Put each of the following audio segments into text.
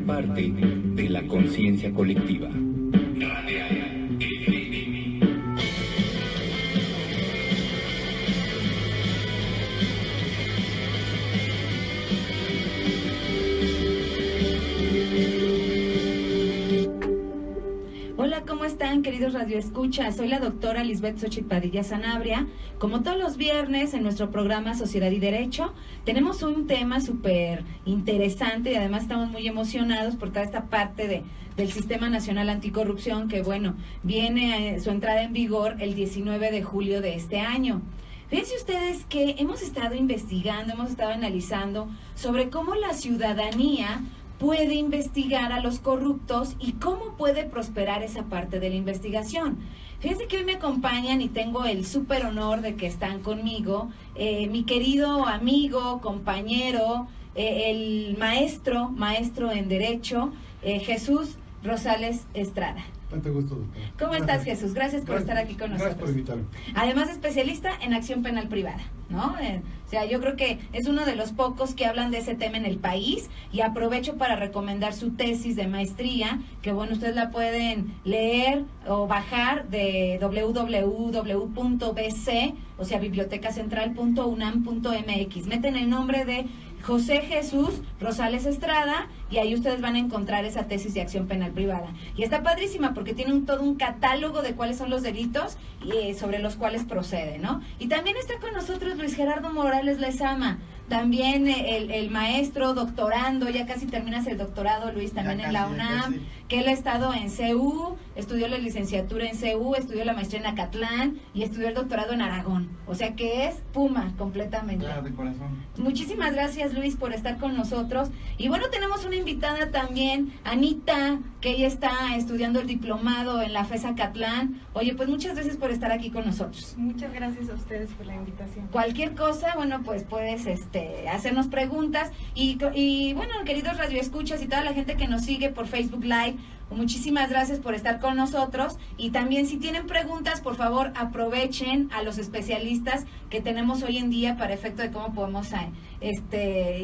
parte de la conciencia colectiva. Radial FM. Hola, ¿cómo están, queridos radioescuchas? Soy la doctora Lisbeth Xochitl Padilla Sanabria. Como todos los viernes en nuestro programa Sociedad y Derecho, tenemos un tema súper interesante y además estamos muy emocionados por toda esta parte del Sistema Nacional Anticorrupción que, bueno, viene su entrada en vigor el 19 de julio de este año. Fíjense ustedes que hemos estado investigando, hemos estado analizando sobre cómo la ciudadanía puede investigar a los corruptos y cómo puede prosperar esa parte de la investigación. Fíjense que hoy me acompañan y tengo el súper honor de que están conmigo, mi querido amigo, compañero, el maestro en Derecho, Jesús Rosales Estrada. Tanto gusto, doctor. ¿Cómo estás, Jesús? Gracias por estar aquí con nosotros. Gracias por invitarme. Además, especialista en acción penal privada, ¿no? O sea, yo creo que es uno de los pocos que hablan de ese tema en el país y aprovecho para recomendar su tesis de maestría, que bueno, ustedes la pueden leer o bajar de www.bc, o sea, bibliotecacentral.unam.mx. Meten el nombre de José Jesús Rosales Estrada y ahí ustedes van a encontrar esa tesis de acción penal privada. Y está padrísima porque tiene todo un catálogo de cuáles son los delitos y sobre los cuales procede, ¿no? Y también está con nosotros Luis Gerardo Morales Lezama, también el maestro doctorando, ya casi terminas el doctorado, Luis, también en la UNAM, que él ha estado en CU, estudió la licenciatura en CU, estudió la maestría en Acatlán y estudió el doctorado en Aragón. O sea que es Puma completamente. Claro, de corazón. Muchísimas gracias, Luis, por estar con nosotros. Y bueno, tenemos una invitada también, Anita, que ella está estudiando el diplomado en la FES Acatlán. Oye, pues muchas gracias por estar aquí con nosotros. Muchas gracias a ustedes por la invitación. Cualquier cosa, bueno, pues puedes hacernos preguntas. Y bueno, queridos radioescuchas y toda la gente que nos sigue por Facebook Live, muchísimas gracias por estar con nosotros. Y también si tienen preguntas, por favor, aprovechen a los especialistas que tenemos hoy en día para efecto de cómo podemos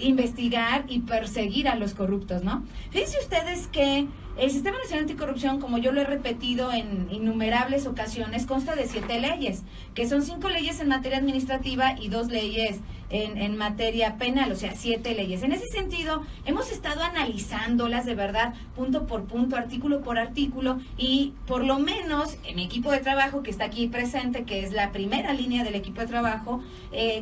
investigar y perseguir a los corruptos, ¿no? Fíjense ustedes que el Sistema Nacional Anticorrupción, como yo lo he repetido en innumerables ocasiones, consta de 7 leyes, que son 5 leyes en materia administrativa y 2 leyes en materia penal, o sea, 7 leyes. En ese sentido, hemos estado analizándolas de verdad, punto por punto, artículo por artículo, y por lo menos en mi equipo de trabajo, que está aquí presente, que es la primera línea del equipo de trabajo,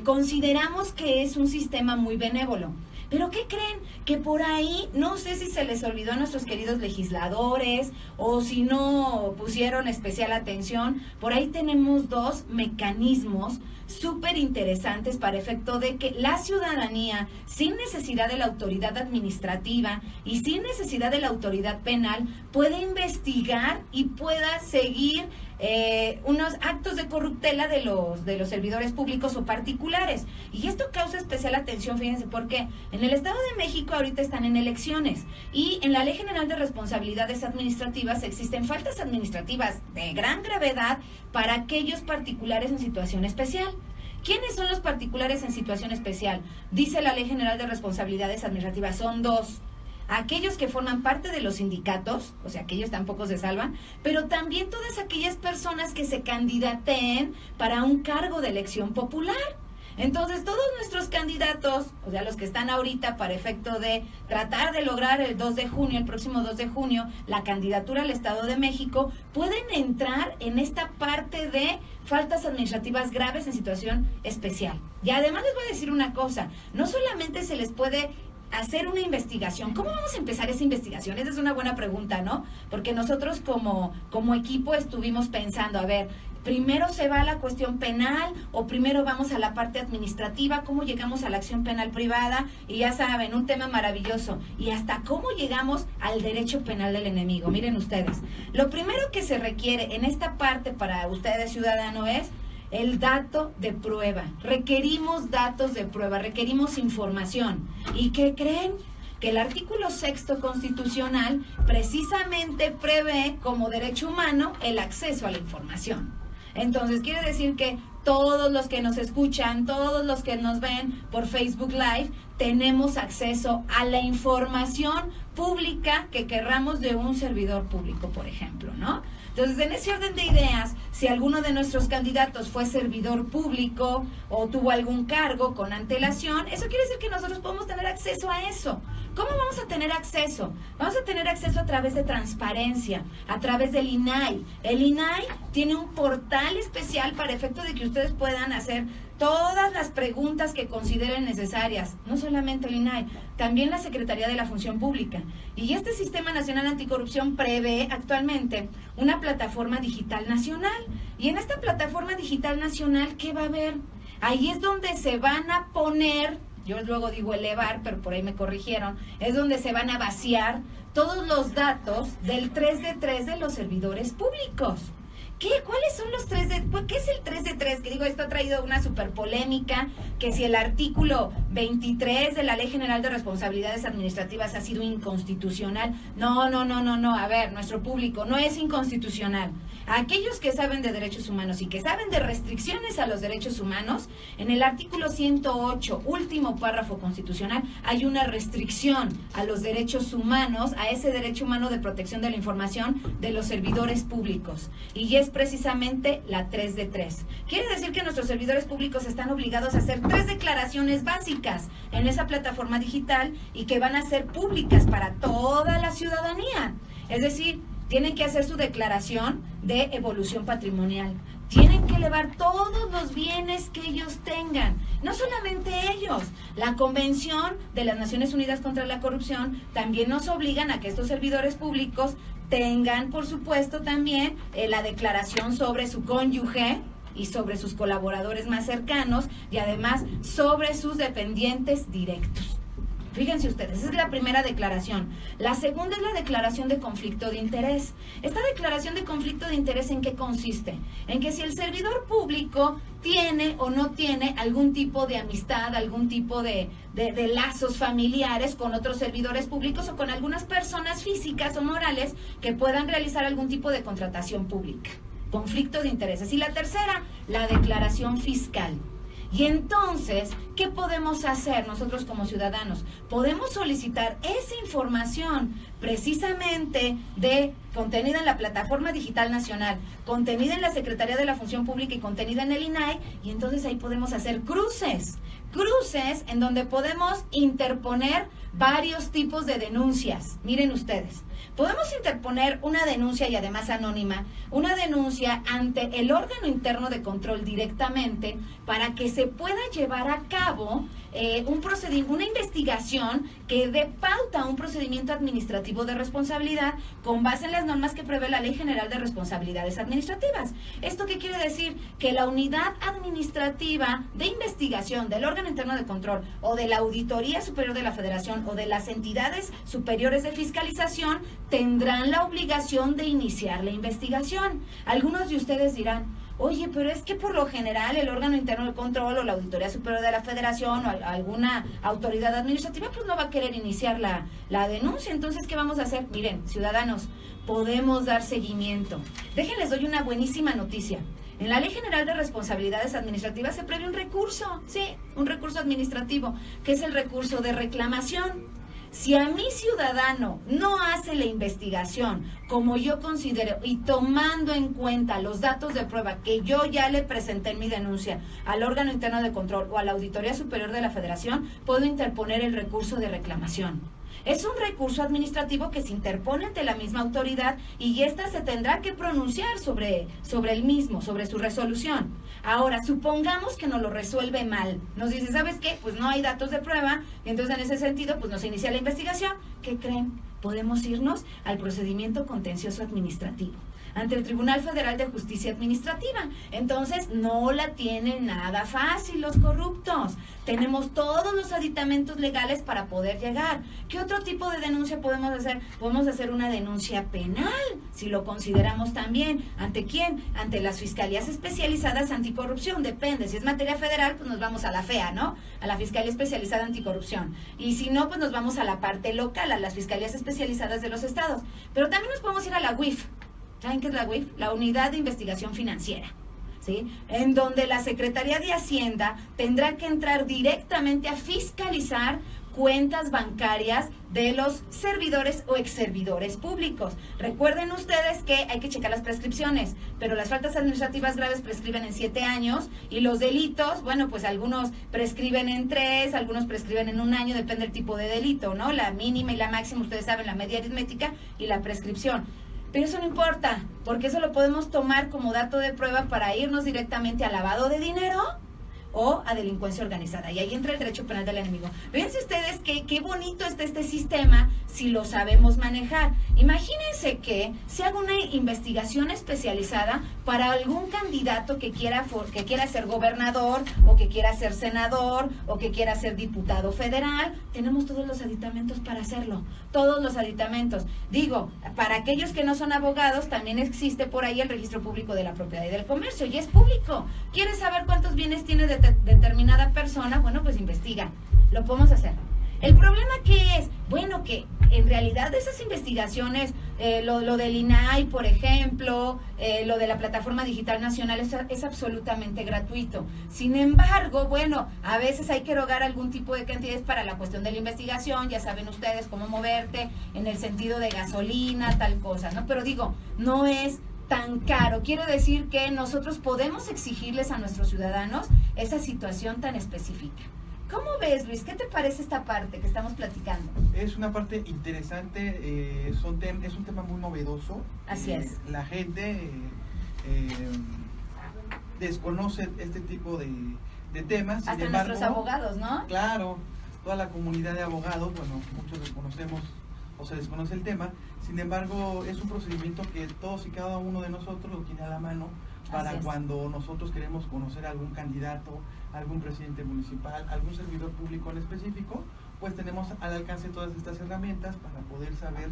consideramos que es un sistema muy benévolo. ¿Pero qué creen? Que por ahí, no sé si se les olvidó a nuestros queridos legisladores o si no pusieron especial atención, por ahí tenemos 2 mecanismos súper interesantes para efecto de que la ciudadanía, sin necesidad de la autoridad administrativa y sin necesidad de la autoridad penal, puede investigar y pueda seguir unos actos de corruptela de los servidores públicos o particulares. Y esto causa especial atención, fíjense, porque en el Estado de México ahorita están en elecciones y en la Ley General de Responsabilidades Administrativas existen faltas administrativas de gran gravedad para aquellos particulares en situación especial. ¿Quiénes son los particulares en situación especial? Dice la Ley General de Responsabilidades Administrativas, son 2. Aquellos que forman parte de los sindicatos, o sea, que ellos tampoco se salvan, pero también todas aquellas personas que se candidateen para un cargo de elección popular. Entonces, todos nuestros candidatos, o sea, los que están ahorita para efecto de tratar de lograr el próximo 2 de junio, la candidatura al Estado de México, pueden entrar en esta parte de faltas administrativas graves en situación especial. Y además les voy a decir una cosa, no solamente se les puede hacer una investigación. ¿Cómo vamos a empezar esa investigación? Esa es una buena pregunta, ¿no? Porque nosotros como equipo estuvimos pensando, a ver, primero se va a la cuestión penal o primero vamos a la parte administrativa, cómo llegamos a la acción penal privada y ya saben, un tema maravilloso. Y hasta cómo llegamos al derecho penal del enemigo. Miren ustedes, lo primero que se requiere en esta parte para ustedes, ciudadanos, es el dato de prueba. Requerimos datos de prueba, requerimos información. ¿Y qué creen? Que el artículo 6º constitucional precisamente prevé como derecho humano el acceso a la información. Entonces, quiere decir que todos los que nos escuchan, todos los que nos ven por Facebook Live, tenemos acceso a la información pública que querramos de un servidor público, por ejemplo, ¿no? Entonces, en ese orden de ideas, si alguno de nuestros candidatos fue servidor público o tuvo algún cargo con antelación, eso quiere decir que nosotros podemos tener acceso a eso. ¿Cómo vamos a tener acceso? Vamos a tener acceso a través de transparencia, a través del INAI. El INAI tiene un portal especial para efecto de que ustedes puedan hacer todas las preguntas que consideren necesarias. No solamente el INAI, también la Secretaría de la Función Pública. Y este Sistema Nacional Anticorrupción prevé actualmente una plataforma digital nacional. Y en esta plataforma digital nacional, ¿qué va a haber? Ahí es donde se van a poner, yo luego digo elevar, pero por ahí me corrigieron, es donde se van a vaciar todos los datos del 3 de 3 de los servidores públicos. ¿Qué? ¿Cuáles son los 3 de 3? ¿Qué es el 3 de 3? Que digo, esto ha traído una super polémica, que si el artículo 23 de la Ley General de Responsabilidades Administrativas ha sido inconstitucional. No, a ver, nuestro público, no es inconstitucional. Aquellos que saben de derechos humanos y que saben de restricciones a los derechos humanos, en el artículo 108, último párrafo constitucional, hay una restricción a los derechos humanos, a ese derecho humano de protección de la información de los servidores públicos. Y es precisamente la 3 de 3. Quiere decir que nuestros servidores públicos están obligados a hacer 3 declaraciones básicas en esa plataforma digital y que van a ser públicas para toda la ciudadanía. Es decir, tienen que hacer su declaración de evolución patrimonial. Tienen que elevar todos los bienes que ellos tengan. No solamente ellos. La Convención de las Naciones Unidas contra la Corrupción también nos obligan a que estos servidores públicos tengan, por supuesto, también la declaración sobre su cónyuge y sobre sus colaboradores más cercanos y además sobre sus dependientes directos. Fíjense ustedes, esa es la primera declaración. La segunda es la declaración de conflicto de interés. Esta declaración de conflicto de interés, ¿en qué consiste? En que si el servidor público tiene o no tiene algún tipo de amistad, algún tipo de lazos familiares con otros servidores públicos o con algunas personas físicas o morales que puedan realizar algún tipo de contratación pública. Conflicto de intereses. Y la tercera, la declaración fiscal. Y entonces, ¿qué podemos hacer nosotros como ciudadanos? Podemos solicitar esa información precisamente contenida en la Plataforma Digital Nacional, contenida en la Secretaría de la Función Pública y contenida en el INAI, y entonces ahí podemos hacer cruces en donde podemos interponer varios tipos de denuncias. Miren ustedes, podemos interponer una denuncia y además anónima, una denuncia ante el órgano interno de control directamente para que se pueda llevar a cabo una investigación que dé pauta a un procedimiento administrativo de responsabilidad con base en las normas que prevé la Ley General de Responsabilidades Administrativas. ¿Esto qué quiere decir? Que la unidad administrativa de investigación del órgano interno de control o de la Auditoría Superior de la Federación o de las entidades superiores de fiscalización tendrán la obligación de iniciar la investigación. Algunos de ustedes dirán, oye, pero es que por lo general el órgano interno de control o la Auditoría Superior de la Federación o alguna autoridad administrativa pues no va a querer iniciar la denuncia. Entonces, ¿qué vamos a hacer? Miren, ciudadanos, podemos dar seguimiento. Déjenles doy una buenísima noticia. En la Ley General de Responsabilidades Administrativas se prevé un recurso, sí, un recurso administrativo, que es el recurso de reclamación. Si a mi ciudadano no hace la investigación como yo considero y tomando en cuenta los datos de prueba que yo ya le presenté en mi denuncia al órgano interno de control o a la Auditoría Superior de la Federación, puedo interponer el recurso de reclamación. Es un recurso administrativo que se interpone ante la misma autoridad y ésta se tendrá que pronunciar sobre el mismo, sobre su resolución. Ahora, supongamos que nos lo resuelve mal. Nos dice, ¿sabes qué? Pues no hay datos de prueba, y entonces en ese sentido, pues no se inicia la investigación. ¿Qué creen? Podemos irnos al procedimiento contencioso administrativo ante el Tribunal Federal de Justicia Administrativa. Entonces, no la tienen nada fácil los corruptos. Tenemos todos los aditamentos legales para poder llegar. ¿Qué otro tipo de denuncia podemos hacer? Podemos hacer una denuncia penal, si lo consideramos también. ¿Ante quién? Ante las Fiscalías Especializadas Anticorrupción. Depende. Si es materia federal, pues nos vamos a la FEA, ¿no? A la Fiscalía Especializada Anticorrupción. Y si no, pues nos vamos a la parte local, a las Fiscalías Especializadas de los estados. Pero también nos podemos ir a la UIF. ¿Saben qué es la UIF? La Unidad de Investigación Financiera. ¿sí? En donde la Secretaría de Hacienda tendrá que entrar directamente a fiscalizar cuentas bancarias de los servidores o exservidores públicos. Recuerden ustedes que hay que checar las prescripciones, pero las faltas administrativas graves prescriben en 7 años y los delitos, bueno, pues algunos prescriben en 3, algunos prescriben en 1 año, depende del tipo de delito, ¿no? La mínima y la máxima, ustedes saben, la media aritmética y la prescripción. Pero eso no importa, porque eso lo podemos tomar como dato de prueba para irnos directamente a lavado de dinero o a delincuencia organizada. Y ahí entra el derecho penal del enemigo. Fíjense ustedes qué bonito está este sistema si lo sabemos manejar. Imagínense que se haga una investigación especializada para algún candidato que quiera ser gobernador o que quiera ser senador o que quiera ser diputado federal. Tenemos todos los aditamentos para hacerlo. Todos los aditamentos. Digo, para aquellos que no son abogados, también existe por ahí el registro público de la propiedad y del comercio y es público. ¿Quieres saber cuántos bienes tiene determinada persona? Bueno, pues investiga. Lo podemos hacer. ¿El problema qué es? Bueno, que en realidad esas investigaciones, lo del INAI, por ejemplo, lo de la Plataforma Digital Nacional es absolutamente gratuito. Sin embargo, bueno, a veces hay que erogar algún tipo de cantidades para la cuestión de la investigación, ya saben ustedes cómo moverte en el sentido de gasolina, tal cosa, ¿no? Pero digo, no es tan caro. Quiero decir que nosotros podemos exigirles a nuestros ciudadanos esa situación tan específica. ¿Cómo ves, Luis? ¿Qué te parece esta parte que estamos platicando? Es una parte interesante, es un tema muy novedoso. Así es. La gente desconoce este tipo de temas. Hasta nuestros abogados, ¿no? Claro, toda la comunidad de abogados, bueno, muchos desconocemos o se desconoce el tema. Sin embargo, es un procedimiento que todos y cada uno de nosotros lo tiene a la mano para cuando nosotros queremos conocer a algún candidato, algún presidente municipal, algún servidor público en específico, pues tenemos al alcance todas estas herramientas para poder saber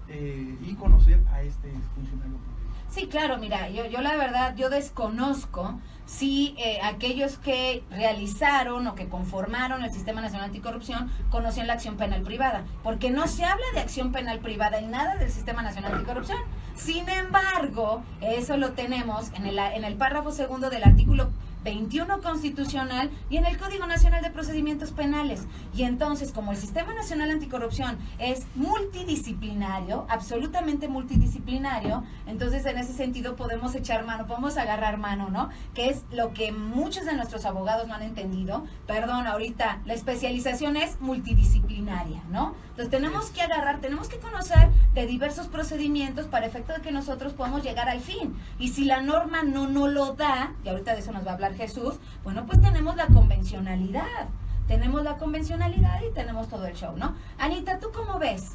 y conocer a este funcionario público. Sí, claro, mira, yo la verdad, yo desconozco si aquellos que realizaron o que conformaron el Sistema Nacional Anticorrupción conocían la acción penal privada, porque no se habla de acción penal privada en nada del Sistema Nacional Anticorrupción. Sin embargo, eso lo tenemos en el párrafo segundo del artículo 21 constitucional y en el Código Nacional de Procedimientos Penales. Y entonces, como el Sistema Nacional Anticorrupción es multidisciplinario, absolutamente multidisciplinario, entonces en ese sentido podemos echar mano, podemos agarrar mano, ¿no? Que es lo que muchos de nuestros abogados no han entendido. Perdón, ahorita la especialización es multidisciplinaria, ¿no? Entonces tenemos que agarrar, tenemos que conocer de diversos procedimientos para efecto de que nosotros podamos llegar al fin. Y si la norma no lo da, y ahorita de eso nos va a hablar Jesús, bueno, pues tenemos la convencionalidad y tenemos todo el show, ¿no? Anita, ¿tú cómo ves?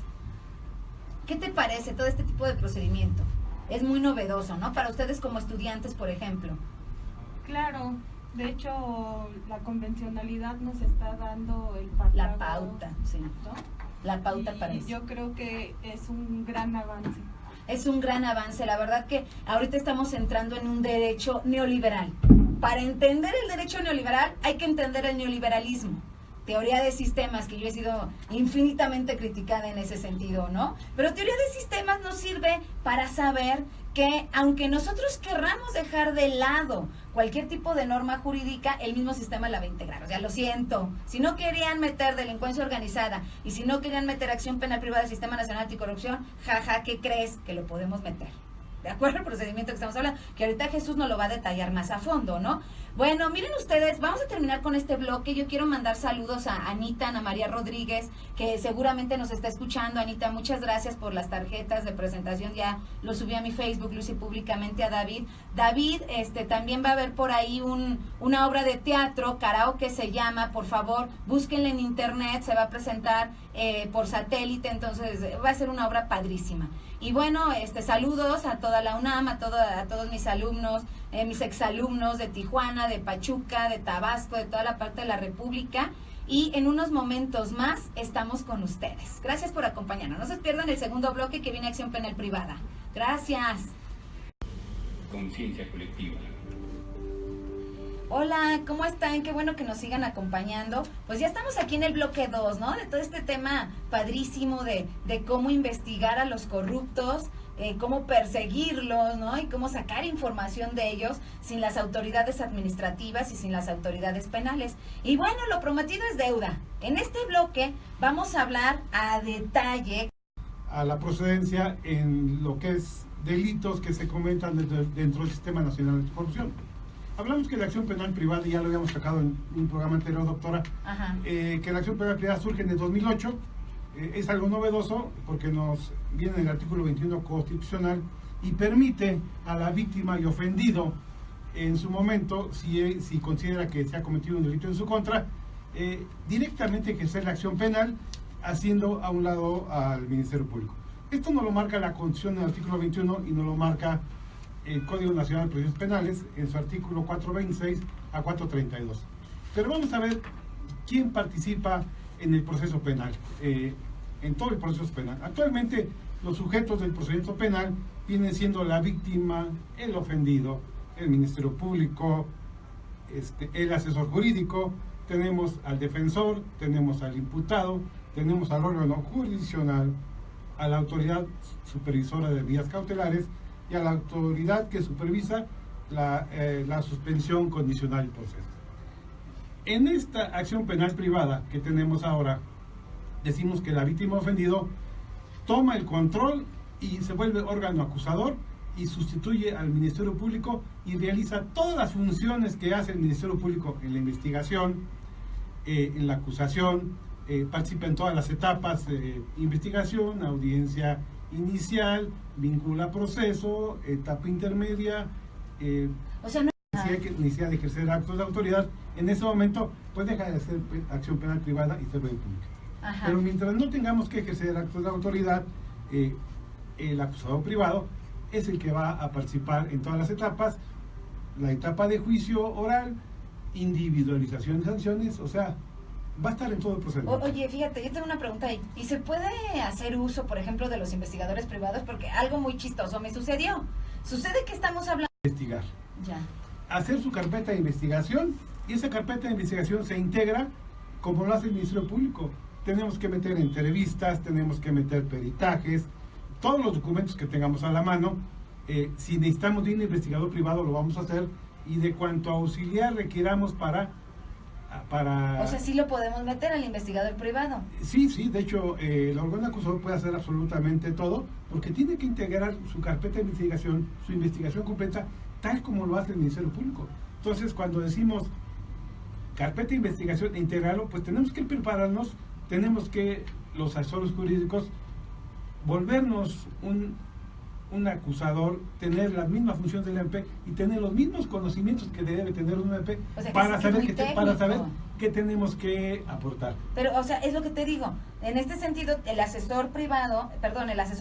¿Qué te parece todo este tipo de procedimiento? Es muy novedoso, ¿no? Para ustedes como estudiantes, por ejemplo. Claro, de hecho, la convencionalidad nos está dando el parámetro, la pauta, sí, ¿no? La pauta y para eso. Yo creo que es un gran avance. Es un gran avance, la verdad que ahorita estamos entrando en un derecho neoliberal. Para entender el derecho neoliberal hay que entender el neoliberalismo. Teoría de sistemas, que yo he sido infinitamente criticada en ese sentido, ¿no? Pero teoría de sistemas nos sirve para saber que aunque nosotros querramos dejar de lado cualquier tipo de norma jurídica, el mismo sistema la va a integrar. O sea, lo siento, si no querían meter delincuencia organizada y si no querían meter acción penal privada del Sistema Nacional Anticorrupción, jaja, ¿qué crees? Que lo podemos meter. ¿De acuerdo al procedimiento que estamos hablando? Que ahorita Jesús nos lo va a detallar más a fondo, ¿no? Bueno, miren ustedes, vamos a terminar con este bloque. Yo quiero mandar saludos a Anita, Ana María Rodríguez, que seguramente nos está escuchando. Anita, muchas gracias por las tarjetas de presentación. Ya lo subí a mi Facebook, lo hice públicamente a David. David, también va a haber por ahí una obra de teatro, karaoke se llama, por favor, búsquenla en internet, se va a presentar por satélite, entonces va a ser una obra padrísima. Y bueno, saludos a toda la UNAM, a todos mis alumnos, mis exalumnos de Tijuana, de Pachuca, de Tabasco, de toda la parte de la República. Y en unos momentos más estamos con ustedes. Gracias por acompañarnos. No se pierdan el segundo bloque que viene Acción Penal Privada. Gracias. Conciencia colectiva. Hola, ¿cómo están? Qué bueno que nos sigan acompañando. Pues ya estamos aquí en el bloque 2, ¿no? De todo este tema padrísimo de cómo investigar a los corruptos, cómo perseguirlos, ¿no? Y cómo sacar información de ellos sin las autoridades administrativas y sin las autoridades penales. Y bueno, lo prometido es deuda. En este bloque vamos a hablar a detalle a la procedencia en lo que es delitos que se comentan dentro del Sistema Nacional Anticorrupción. Hablamos que la acción penal privada, ya lo habíamos sacado en un programa anterior, doctora, que la acción penal privada surge en el 2008, es algo novedoso porque nos viene el artículo 21 constitucional y permite a la víctima y ofendido en su momento, si considera que se ha cometido un delito en su contra, directamente ejercer la acción penal, haciendo a un lado al Ministerio Público. Esto no lo marca la Constitución en el artículo 21 y no lo marca el Código Nacional de Procedimientos Penales en su artículo 426 a 432. Pero vamos a ver quién participa en el proceso penal, en todo el proceso penal. Actualmente los sujetos del procedimiento penal vienen siendo la víctima, el ofendido, el Ministerio Público, el asesor jurídico, tenemos al defensor, tenemos al imputado, tenemos al órgano jurisdiccional, a la autoridad supervisora de vías cautelares y a la autoridad que supervisa la suspensión condicional del proceso. En esta acción penal privada que tenemos ahora, decimos que la víctima ofendido toma el control y se vuelve órgano acusador y sustituye al Ministerio Público y realiza todas las funciones que hace el Ministerio Público en la investigación, en la acusación, participa en todas las etapas, investigación, audiencia inicial, vincula proceso, etapa intermedia, o sea, no necesidad de ejercer actos de autoridad. En ese momento pues deja de hacer acción penal privada y serve pública. Pero mientras no tengamos que ejercer actos de autoridad, el acusador privado es el que va a participar en todas las etapas, la etapa de juicio oral, individualización de sanciones, o sea, va a estar en todo el procedimiento. Oye, fíjate, yo tengo una pregunta ahí. ¿Y se puede hacer uso, por ejemplo, de los investigadores privados? Porque algo muy chistoso me sucedió. Sucede que estamos hablando... Investigar. Ya. Hacer su carpeta de investigación, y esa carpeta de investigación se integra como lo hace el Ministerio Público. Tenemos que meter entrevistas, tenemos que meter peritajes, todos los documentos que tengamos a la mano. Si necesitamos de un investigador privado, lo vamos a hacer, y de cuanto auxiliar requiramos para... O sea, sí lo podemos meter al investigador privado. Sí, de hecho, el órgano acusador puede hacer absolutamente todo, porque tiene que integrar su carpeta de investigación, su investigación completa, tal como lo hace el Ministerio Público. Entonces, cuando decimos carpeta de investigación e integrarlo, pues tenemos que prepararnos, tenemos que, los asesores jurídicos, volvernos un acusador, tener la misma función del MP y tener los mismos conocimientos que debe tener un MP, o sea, para saber qué tenemos que aportar. Pero, o sea, es lo que te digo, en este sentido, el asesor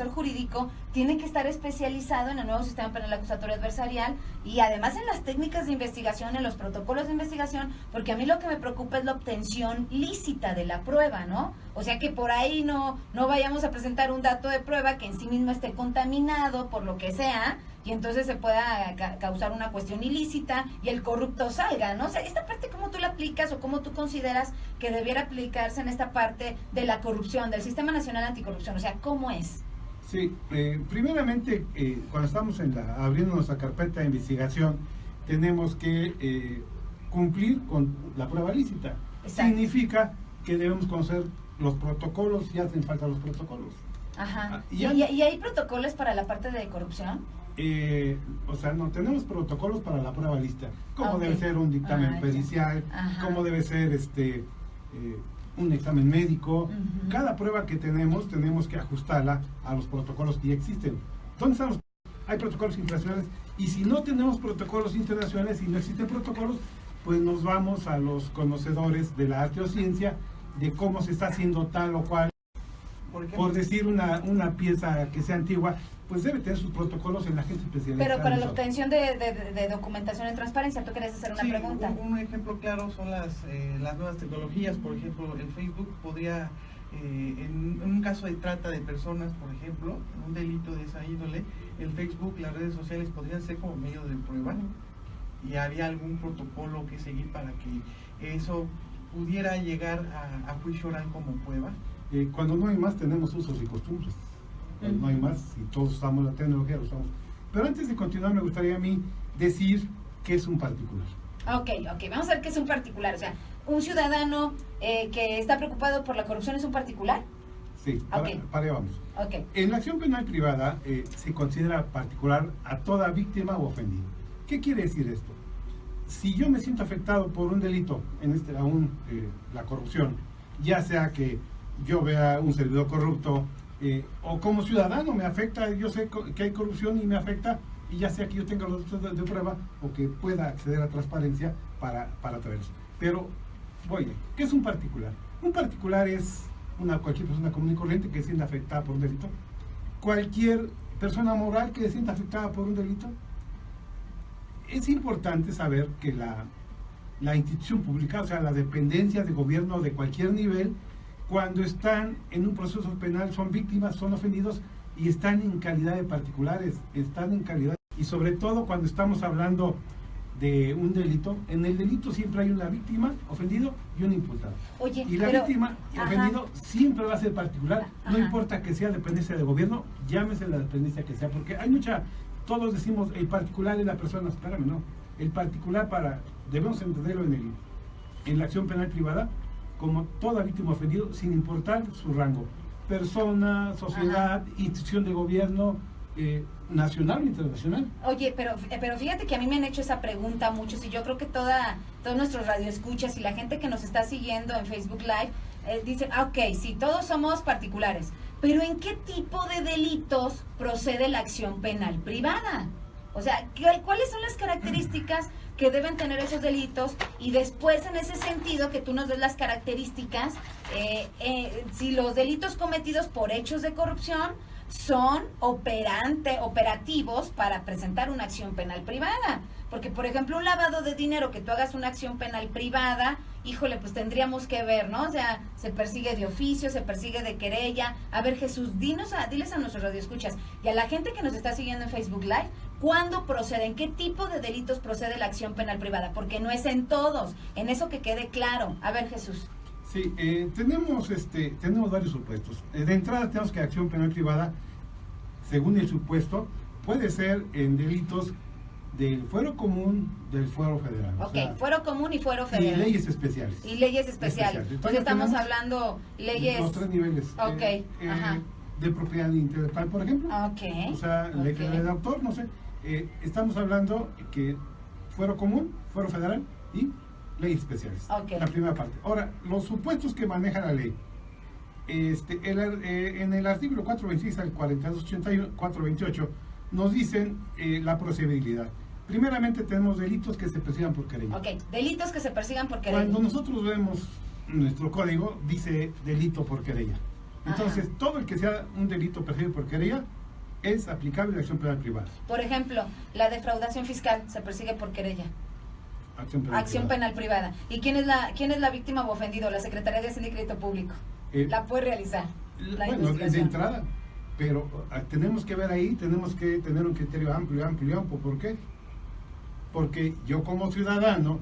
jurídico tiene que estar especializado en el nuevo sistema penal acusatorio adversarial y además en las técnicas de investigación, en los protocolos de investigación, porque a mí lo que me preocupa es la obtención lícita de la prueba, ¿no? O sea, que por ahí no vayamos a presentar un dato de prueba que en sí mismo esté contaminado por lo que sea, y entonces se pueda causar una cuestión ilícita y el corrupto salga, ¿no? O sea, esta parte, ¿cómo tú la aplicas o cómo tú consideras que debiera aplicarse en esta parte de la corrupción, del Sistema Nacional Anticorrupción? O sea, ¿cómo es? Sí, primeramente, cuando estamos abriendo nuestra carpeta de investigación, tenemos que cumplir con la prueba lícita. Exacto. Significa que debemos conocer los protocolos y hacen falta los protocolos. Ajá. ¿Y hay protocolos para la parte de corrupción? O sea, no tenemos protocolos para la prueba lícita, cómo debe ser un dictamen pericial, cómo debe ser un examen médico. Cada prueba que tenemos que ajustarla a los protocolos que ya existen. Entonces hay protocolos internacionales, y si no tenemos protocolos internacionales y no existen protocolos, pues nos vamos a los conocedores de la arte o ciencia de cómo se está haciendo tal o cual. Por decir una pieza que sea antigua, pues debe tener sus protocolos en la gente especializada. Pero para la obtención de documentación en transparencia, ¿tú querías hacer una pregunta? Un ejemplo claro son las nuevas tecnologías. Por ejemplo, el Facebook podría, en un caso de trata de personas, por ejemplo, un delito de esa índole, el Facebook, las redes sociales podrían ser como medio de prueba, y había algún protocolo que seguir para que eso pudiera llegar a juicio oral como prueba. Cuando no hay más, tenemos usos y costumbres. no hay más, si todos usamos la tecnología, lo usamos. Pero antes de continuar, me gustaría a mí decir qué es un particular. Ok, vamos a ver qué es un particular. O sea, un ciudadano que está preocupado por la corrupción es un particular. Sí, para allá vamos. Ok. En la acción penal privada se considera particular a toda víctima o ofendido. ¿Qué quiere decir esto? Si yo me siento afectado por un delito, la corrupción, ya sea que yo vea un servidor corrupto, o como ciudadano me afecta, yo sé que hay corrupción y me afecta, y ya sea que yo tenga los datos de prueba o que pueda acceder a transparencia para traerlos. Pero, oye, ¿qué es un particular? Un particular es cualquier persona común y corriente que se sienta afectada por un delito. Cualquier persona moral que se sienta afectada por un delito. Es importante saber que la institución pública, o sea, la dependencia de gobierno de cualquier nivel, cuando están en un proceso penal son víctimas, son ofendidos y están en calidad de particulares, y sobre todo cuando estamos hablando de un delito, en el delito siempre hay una víctima, ofendido, y un imputado. Oye, y la víctima y ofendido siempre va a ser particular, no importa que sea dependencia de gobierno, llámese la dependencia que sea, porque hay todos decimos el particular es la persona, espérame, no, el particular debemos entenderlo en la acción penal privada, como toda víctima ofendido, sin importar su rango, persona, sociedad, institución de gobierno, nacional o internacional. Oye, pero fíjate que a mí me han hecho esa pregunta muchos, y yo creo que todos nuestros radioescuchas y la gente que nos está siguiendo en Facebook Live dicen, ok, sí, todos somos particulares, pero ¿en qué tipo de delitos procede la acción penal privada? O sea, ¿cuáles son las características que deben tener esos delitos? Y después, en ese sentido, que tú nos des las características, si los delitos cometidos por hechos de corrupción son operativos para presentar una acción penal privada. Porque, por ejemplo, un lavado de dinero, que tú hagas una acción penal privada, híjole, pues tendríamos que ver, ¿no? O sea, se persigue de oficio, se persigue de querella. A ver, Jesús, diles a nuestros radioescuchas y a la gente que nos está siguiendo en Facebook Live, ¿cuándo procede? ¿En qué tipo de delitos procede la acción penal privada? Porque no es en todos, en eso que quede claro. A ver, Jesús. Sí, tenemos varios supuestos. De entrada tenemos que acción penal privada, según el supuesto, puede ser en delitos del fuero común, del fuero federal. Ok, o sea, fuero común y fuero federal. Y leyes especiales. Y leyes especiales. Entonces estamos hablando leyes... Los tres niveles. Ok, de propiedad intelectual, por ejemplo. Ok. O sea, ley de autor, no sé. Estamos hablando que fuero común, fuero federal y leyes especiales. Okay. La primera parte. Ahora, los supuestos que maneja la ley. En el artículo 426 al 428 nos dicen la procedibilidad. Primeramente tenemos delitos que se persigan por querella. Ok, delitos que se persigan por querella. Cuando nosotros vemos nuestro código, dice delito por querella. Entonces, todo el que sea un delito perseguido por querella es aplicable a la acción penal privada. Por ejemplo, la defraudación fiscal se persigue por querella. Acción penal privada. ¿Y quién es la víctima o ofendido? La Secretaría de Hacienda y Crédito Público. La puede realizar. Bueno, de entrada, pero tenemos que ver ahí, tenemos que tener un criterio amplio. ¿Por qué? Porque yo como ciudadano,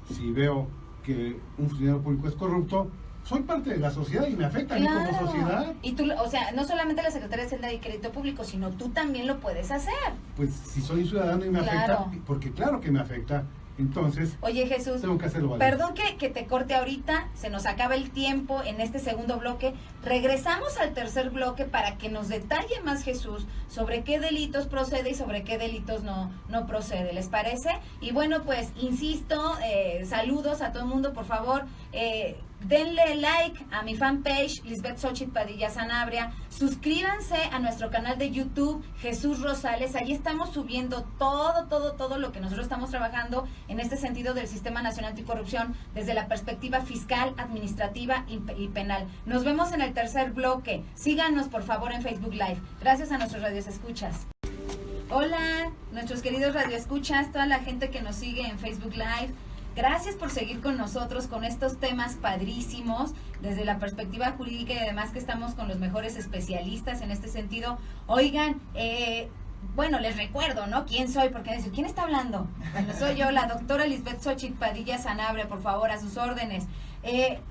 si veo que un funcionario público es corrupto, soy parte de la sociedad y me afecta a mí como sociedad. Y tú, o sea, no solamente la Secretaría de Hacienda y Crédito Público, sino tú también lo puedes hacer. Pues si soy ciudadano y me afecta, porque claro que me afecta. Entonces, oye, Jesús, tengo que hacerlo valer. Perdón que te corte ahorita, se nos acaba el tiempo en este segundo bloque. Regresamos al tercer bloque para que nos detalle más Jesús sobre qué delitos procede y sobre qué delitos no procede. ¿Les parece? Y bueno, pues insisto, saludos a todo el mundo, por favor. Denle like a mi fanpage Lisbeth Xochitl Padilla Sanabria, suscríbanse a nuestro canal de YouTube Jesús Rosales, ahí estamos subiendo todo lo que nosotros estamos trabajando en este sentido del Sistema Nacional Anticorrupción desde la perspectiva fiscal, administrativa y penal. Nos vemos en el tercer bloque, síganos por favor en Facebook Live, gracias a nuestros radioescuchas. Hola, nuestros queridos radioescuchas, toda la gente que nos sigue en Facebook Live. Gracias por seguir con nosotros con estos temas padrísimos desde la perspectiva jurídica y además que estamos con los mejores especialistas en este sentido. Oigan, bueno, les recuerdo, ¿no? ¿Quién soy? Porque decir, ¿quién está hablando? Bueno, soy yo, la doctora Lisbeth Xochitl Padilla Sanabria, por favor, a sus órdenes.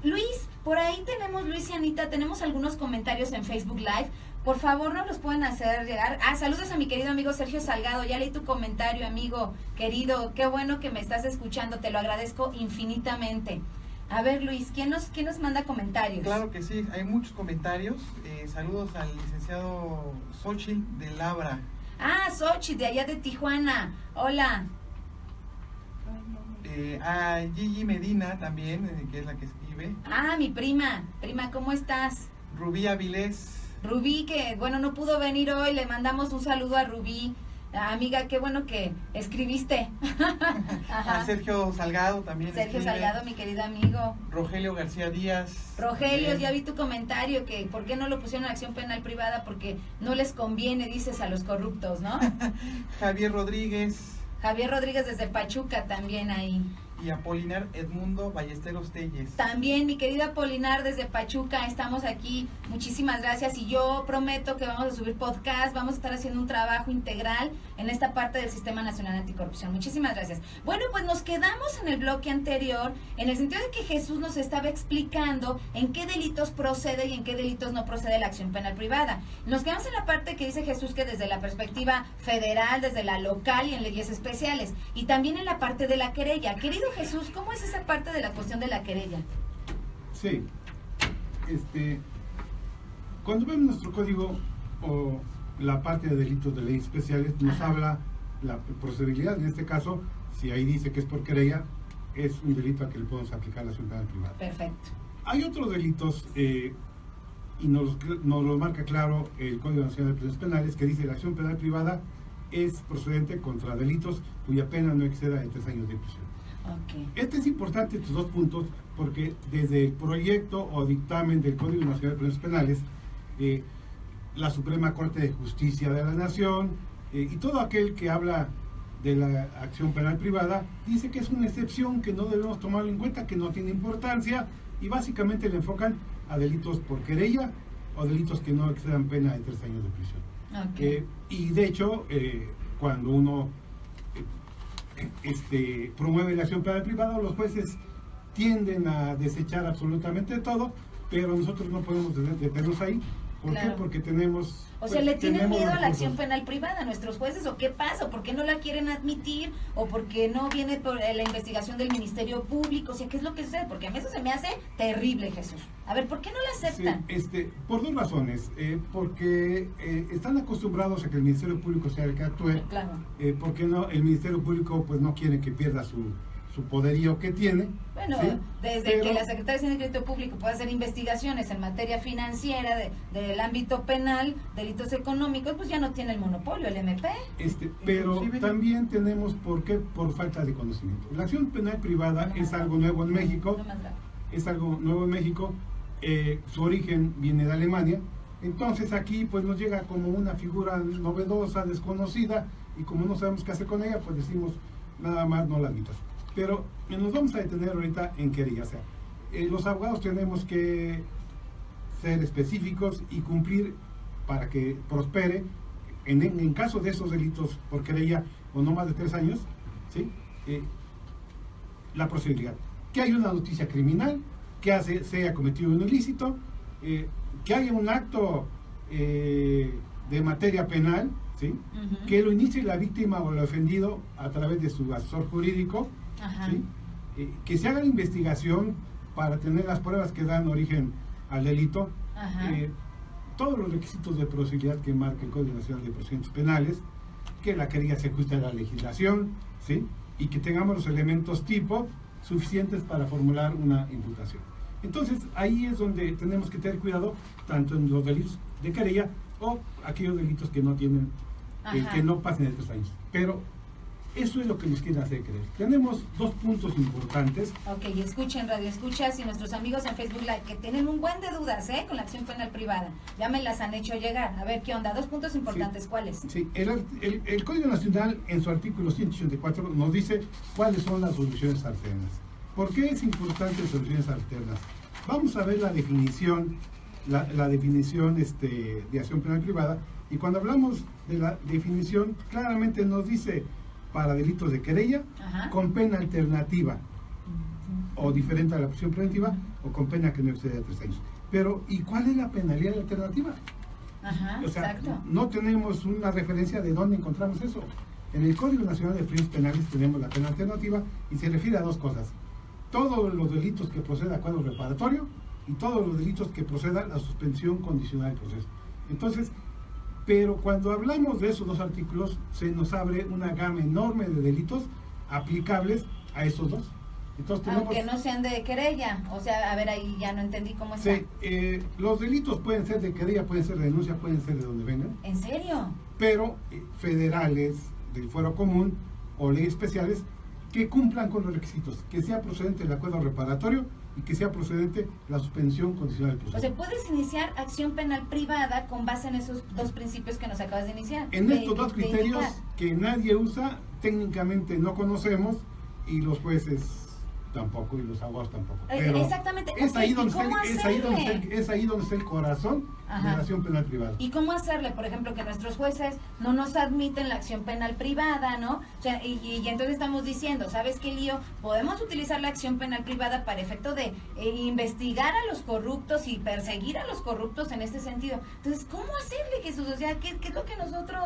Luis, por ahí tenemos, Luis y Anita, tenemos algunos comentarios en Facebook Live. por favor nos los pueden hacer llegar. Saludos a mi querido amigo Sergio Salgado, ya leí tu comentario, amigo querido, qué bueno que me estás escuchando, te lo agradezco infinitamente. A ver, Luis, ¿quién nos manda comentarios? Claro que sí, hay muchos comentarios. Saludos al licenciado Xochitl de Labra. Xochitl, de allá de Tijuana. Hola. A Gigi Medina también, que es la que escribe. Mi prima, ¿cómo estás? Rubí Avilés. Rubí, que bueno, no pudo venir hoy, le mandamos un saludo a Rubí. Amiga, qué bueno que escribiste. A Sergio Salgado también. Sergio escribe. Salgado, mi querido amigo. Rogelio García Díaz. Rogelio, ya vi tu comentario, que por qué no lo pusieron en acción penal privada, porque no les conviene, dices, a los corruptos, ¿no? Javier Rodríguez. Javier Rodríguez desde Pachuca también ahí. Y Apolinar Edmundo Ballesteros Telles. También, mi querida Apolinar desde Pachuca, estamos aquí. Muchísimas gracias. Y yo prometo que vamos a subir podcast, vamos a estar haciendo un trabajo integral en esta parte del Sistema Nacional Anticorrupción. Muchísimas gracias. Bueno, pues nos quedamos en el bloque anterior, en el sentido de que Jesús nos estaba explicando en qué delitos procede y en qué delitos no procede la acción penal privada. Nos quedamos en la parte que dice Jesús que desde la perspectiva federal, desde la local y en leyes especiales. Y también en la parte de la querella. Querido Jesús, ¿cómo es esa parte de la cuestión de la querella? Sí, cuando vemos nuestro código o la parte de delitos de leyes especiales, nos habla la procedibilidad. En este caso, si ahí dice que es por querella, es un delito a que le podemos aplicar la acción penal privada. Perfecto. Hay otros delitos, y nos lo marca claro el Código Nacional de Procedimientos Penales, que dice que la acción penal privada es procedente contra delitos cuya pena no exceda de 3 años de prisión. Okay. Este es importante, estos 2 puntos, porque desde el proyecto o dictamen del Código Nacional de Procedimientos Penales, la Suprema Corte de Justicia de la Nación y todo aquel que habla de la acción penal privada dice que es una excepción, que no debemos tomarlo en cuenta, que no tiene importancia, y básicamente le enfocan a delitos por querella o delitos que no excedan pena de 3 años de prisión. Okay. Y de hecho, cuando uno promueve la acción penal privada, los jueces tienden a desechar absolutamente todo, pero nosotros no podemos detenernos ahí. ¿Por qué? Porque tenemos... O sea, ¿le tienen miedo a la recursos. acción penal privada a nuestros jueces? ¿O qué pasa? ¿O por qué no la quieren admitir? ¿O por qué no viene por la investigación del Ministerio Público? O sea, ¿qué es lo que sucede? Porque a mí eso se me hace terrible, Jesús. A ver, ¿por qué no la aceptan? Sí, por 2 razones. Porque están acostumbrados a que el Ministerio Público sea el que actúe. Claro. Porque no, el Ministerio Público pues no quiere que pierda su poderío que tiene. Bueno, ¿sí? desde que la Secretaría de Crédito Público puede hacer investigaciones en materia financiera, del ámbito penal, delitos económicos, pues ya no tiene el monopolio, el MP. Pero Inclusive, también tenemos por falta de conocimiento. La acción penal privada es algo nuevo en México. Es algo nuevo en México. Su origen viene de Alemania. Entonces aquí pues nos llega como una figura novedosa, desconocida, y como no sabemos qué hacer con ella, pues decimos nada más no la admitas. Pero nos vamos a detener ahorita en querella. O sea, los abogados tenemos que ser específicos y cumplir para que prospere en caso de esos delitos por querella o no más de 3 años, ¿sí? La procedibilidad. Que haya una noticia criminal, que se haya cometido un ilícito, que haya un acto de materia penal, ¿sí? Que lo inicie la víctima o el ofendido a través de su asesor jurídico, ¿sí? Que se haga la investigación para tener las pruebas que dan origen al delito, todos los requisitos de procedibilidad que marca el Código Nacional de Procedimientos Penales, que la querella se ajuste a la legislación, ¿sí? Y que tengamos los elementos tipo suficientes para formular una imputación. Entonces ahí es donde tenemos que tener cuidado, tanto en los delitos de querella o aquellos delitos que no tienen, que no pasen de 3 años. Pero eso es lo que nos quieren hacer creer. Tenemos 2 puntos importantes. Ok, escuchen, radio escuchas y nuestros amigos en Facebook Live que tienen un buen de dudas con la acción penal privada. Ya me las han hecho llegar. A ver, ¿qué onda? 2 puntos importantes, ¿cuáles? Sí, el Código Nacional en su artículo 184 nos dice cuáles son las soluciones alternas. ¿Por qué es importante soluciones alternas? Vamos a ver la definición, la definición de acción penal privada, y cuando hablamos de la definición, claramente nos dice para delitos de querella, con pena alternativa, o diferente a la prisión preventiva, o con pena que no excede de 3 años. Pero, ¿y cuál es la penalidad alternativa? Ajá, O sea, exacto. no tenemos una referencia de dónde encontramos eso. En el Código Nacional de Delitos Penales tenemos la pena alternativa y se refiere a dos cosas. Todos los delitos que proceda a acuerdo reparatorio y todos los delitos que proceda a la suspensión condicional del proceso. Entonces, pero cuando hablamos de esos dos artículos, se nos abre una gama enorme de delitos aplicables a esos dos. Entonces, Aunque no sean de querella, o sea, a ver, ahí ya no entendí cómo está. sí, los delitos pueden ser de querella, pueden ser de denuncia, pueden ser de donde vengan, ¿En serio? pero federales, del fuero común o leyes especiales que cumplan con los requisitos, que sea procedente el acuerdo reparatorio y que sea procedente la suspensión condicional del O proceso. sea, puedes iniciar acción penal privada con base en esos dos principios que nos acabas de iniciar. En estos dos de criterios indicar. que nadie usa, técnicamente no conocemos y los jueces tampoco y los abogados tampoco. Pero exactamente. es Ok, ahí ¿y donde cómo hacerle? es ahí donde está el corazón Ajá. de la acción penal privada. ¿Y cómo hacerle? Por ejemplo, que nuestros jueces no nos admiten la acción penal privada, ¿no? O sea, y entonces estamos diciendo, ¿sabes qué, Lío? Podemos utilizar la acción penal privada para efecto de investigar a los corruptos y perseguir a los corruptos en este sentido. Entonces, ¿cómo hacerle, Jesús? O sea, ¿qué es lo que nosotros...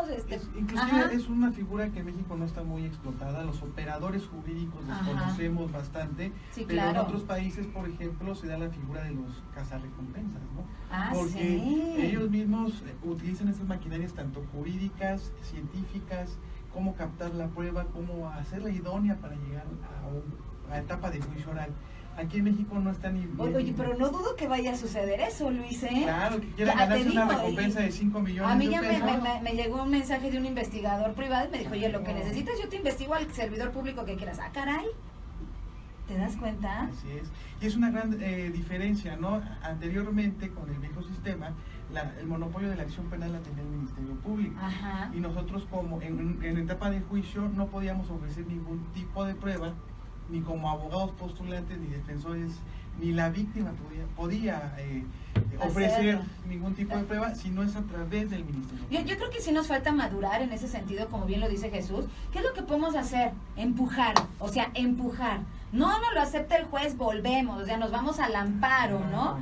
Inclusive Ajá. es una figura que en México no está muy explotada. Los operadores jurídicos los Ajá. conocemos bastante, Sí, pero claro. en otros países, por ejemplo, se da la figura de los cazarrecompensas, ¿no? Ah, Porque sí. ellos mismos utilizan estas maquinarias tanto jurídicas, científicas, cómo captar la prueba, cómo hacerla idónea para llegar a la etapa de juicio oral. Aquí en México no está ni... Oye, pero no dudo que vaya a suceder eso, Luis, ¿eh? Claro, que quieran Ya, te ganarse una digo, recompensa de 5 millones A mí de ya pesos. me llegó un mensaje de un investigador privado y me dijo, oye, lo que necesitas, yo te investigo al servidor público que quieras. Ah, caray. ¿Te das cuenta? Así es. Y es una gran diferencia, ¿no? Anteriormente, con el viejo sistema, el monopolio de la acción penal la tenía el Ministerio Público. Ajá. Y nosotros, como en etapa de juicio, no podíamos ofrecer ningún tipo de prueba, ni como abogados postulantes, ni defensores, ni la víctima podía ofrecer ningún tipo de prueba si no es a través del Ministerio Público. Yo creo que sí nos falta madurar en ese sentido, como bien lo dice Jesús. ¿Qué es lo que podemos hacer? Empujar, o sea, empujar. No lo acepta el juez, volvemos, o sea, nos vamos al amparo, ¿no?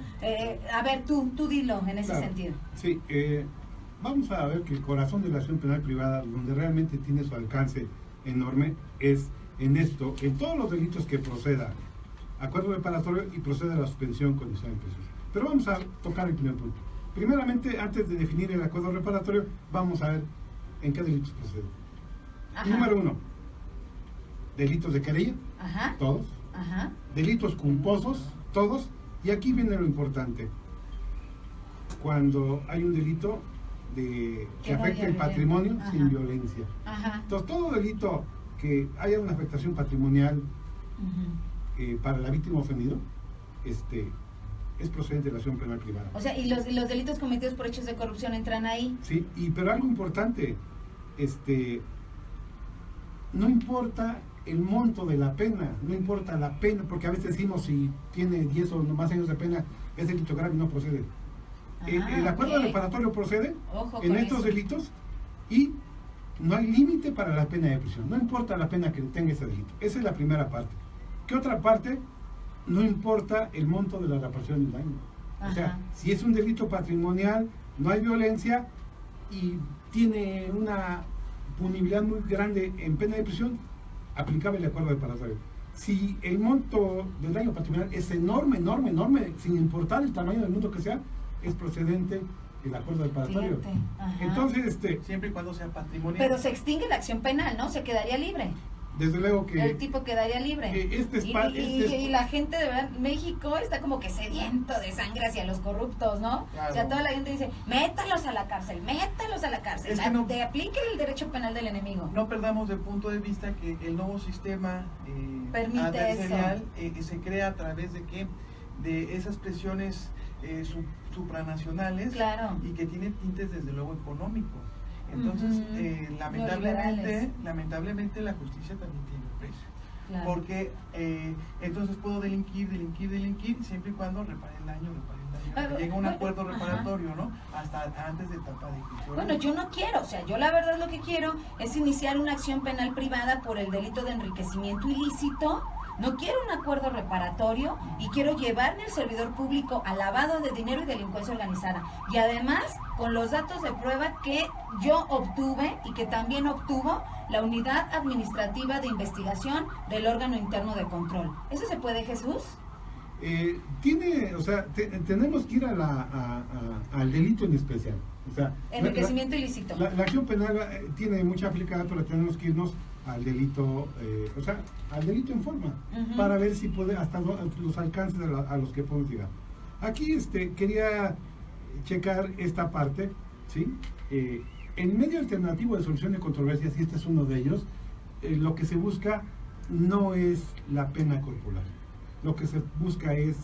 A ver, tú dilo en ese Claro. sentido. Sí, vamos a ver que el corazón de la acción penal privada, donde realmente tiene su alcance enorme, es en esto, en todos los delitos que proceda acuerdo reparatorio y proceda a la suspensión condicional del proceso. Pero vamos a tocar el primer punto. Primeramente, antes de definir el acuerdo reparatorio, vamos a ver en qué delitos procede. Ajá. Número 1, delitos de querella, Ajá. todos. Ajá. Delitos culposos, todos. Y aquí viene lo importante. Cuando hay un delito que Que no afecte haya el patrimonio Ajá. sin violencia. Ajá. Entonces, todo delito que haya una afectación patrimonial Ujú. para la víctima ofendida, es procedente de la acción penal privada. O sea, y los delitos cometidos por hechos de corrupción entran ahí. Sí, pero algo importante, no importa el monto de la pena, no importa la pena, porque a veces decimos si tiene 10 o más años de pena, es delito grave y no procede. El acuerdo ok. reparatorio procede Ojo en con estos eso. delitos y no hay límite para la pena de prisión, no importa la pena que tenga ese delito. Esa es la primera parte. ¿Qué otra parte? No importa el monto de la reparación del daño. O sea, Ajá. si es un delito patrimonial, no hay violencia y tiene una punibilidad muy grande en pena de prisión, aplicable el acuerdo reparatorio. Si el monto del daño patrimonial es enorme, sin importar el tamaño del monto que sea, es procedente el acuerdo reparatorio. Fíjate, ajá. Entonces, Siempre y cuando sea patrimonial. Pero se extingue la acción penal, ¿no? Se quedaría libre. desde luego que El tipo quedaría libre. Y la gente de verdad, México está como que sediento de sangre hacia los corruptos, ¿no? Claro. O sea, toda la gente dice, métalos a la cárcel, Es que no- te apliquen el derecho penal del enemigo. No perdamos de punto de vista que el nuevo sistema Permite adversarial se crea a través de que de esas presiones supranacionales, Claro. y que tiene tintes desde luego económicos. Entonces, Ujú. lamentablemente Neoliberales. la justicia también tiene un precio. Claro. Porque entonces puedo delinquir siempre y cuando repare el daño. Llega a un acuerdo reparatorio, ¿no? Hasta antes de etapa de juicio. Bueno, yo no quiero, o sea, yo la verdad lo que quiero es iniciar una acción penal privada por el delito de enriquecimiento ilícito no quiero un acuerdo reparatorio y quiero llevarme al servidor público a lavado de dinero y delincuencia organizada. Y además, con los datos de prueba que yo obtuve y que también obtuvo la Unidad Administrativa de Investigación del órgano interno de control. ¿Eso se puede, Jesús? Tenemos que ir al delito en especial. O sea, enriquecimiento ilícito. La acción penal tiene mucha aplicada, pero tenemos que irnos al delito, al delito en forma, para ver si puede, hasta los alcances a los que podemos llegar. Aquí quería checar esta parte, ¿sí? El medio alternativo de solución de controversias, y este es uno de ellos, lo que se busca no es la pena corporal. Lo que se busca es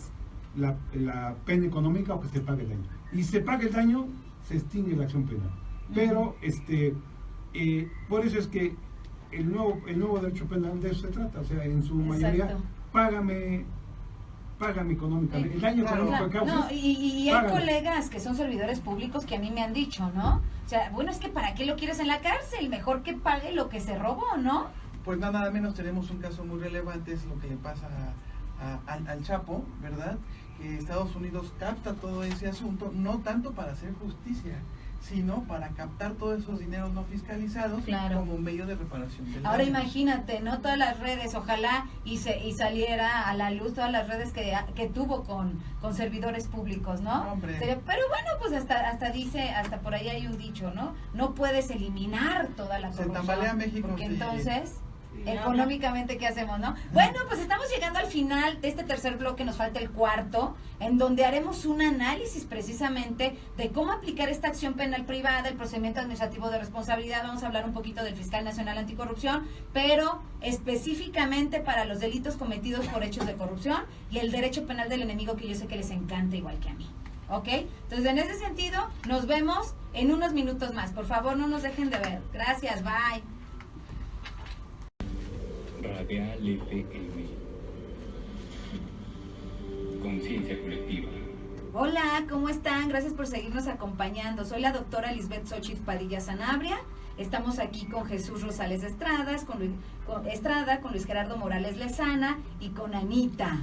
la pena económica o que se pague el daño. Y se paga el daño, se extingue la acción penal. Pero por eso es que el nuevo derecho penal de eso se trata. O sea, en su mayoría, págame económicamente. El daño económico que causas, no, y hay colegas que son servidores públicos que a mí me han dicho, ¿no? O sea, bueno, es que ¿para qué lo quieres en la cárcel? Mejor que pague lo que se robó, ¿no? Pues nada menos tenemos un caso muy relevante, es lo que le pasa al Chapo, ¿verdad? Que Estados Unidos capta todo ese asunto, no tanto para hacer justicia, sino para captar todos esos dineros no fiscalizados como medio de reparación del Ahora daño. Imagínate, ¿no? Todas las redes, ojalá y saliera a la luz todas las redes que tuvo con servidores públicos, ¿no? Hombre. Pero bueno, pues hasta por ahí hay un dicho, ¿no? No puedes eliminar toda la corrupción. Se tambalea México. Porque sí. entonces... económicamente, ¿qué hacemos, no? Bueno, pues estamos llegando al final de este tercer bloque, nos falta el cuarto, en donde haremos un análisis precisamente de cómo aplicar esta acción penal privada, el procedimiento administrativo de responsabilidad. Vamos a hablar un poquito del fiscal nacional anticorrupción, pero específicamente para los delitos cometidos por hechos de corrupción y el derecho penal del enemigo, que yo sé que les encanta igual que a mí. ¿Ok? Entonces, en ese sentido, nos vemos en unos minutos más. Por favor, no nos dejen de ver. Gracias, bye. Radial FM. Conciencia colectiva. Hola, ¿cómo están? Gracias por seguirnos acompañando. Soy la doctora Lisbeth Xochitl Padilla Sanabria. Estamos aquí con Jesús Rosales Estradas, con Luis Gerardo Morales Lezana y con Anita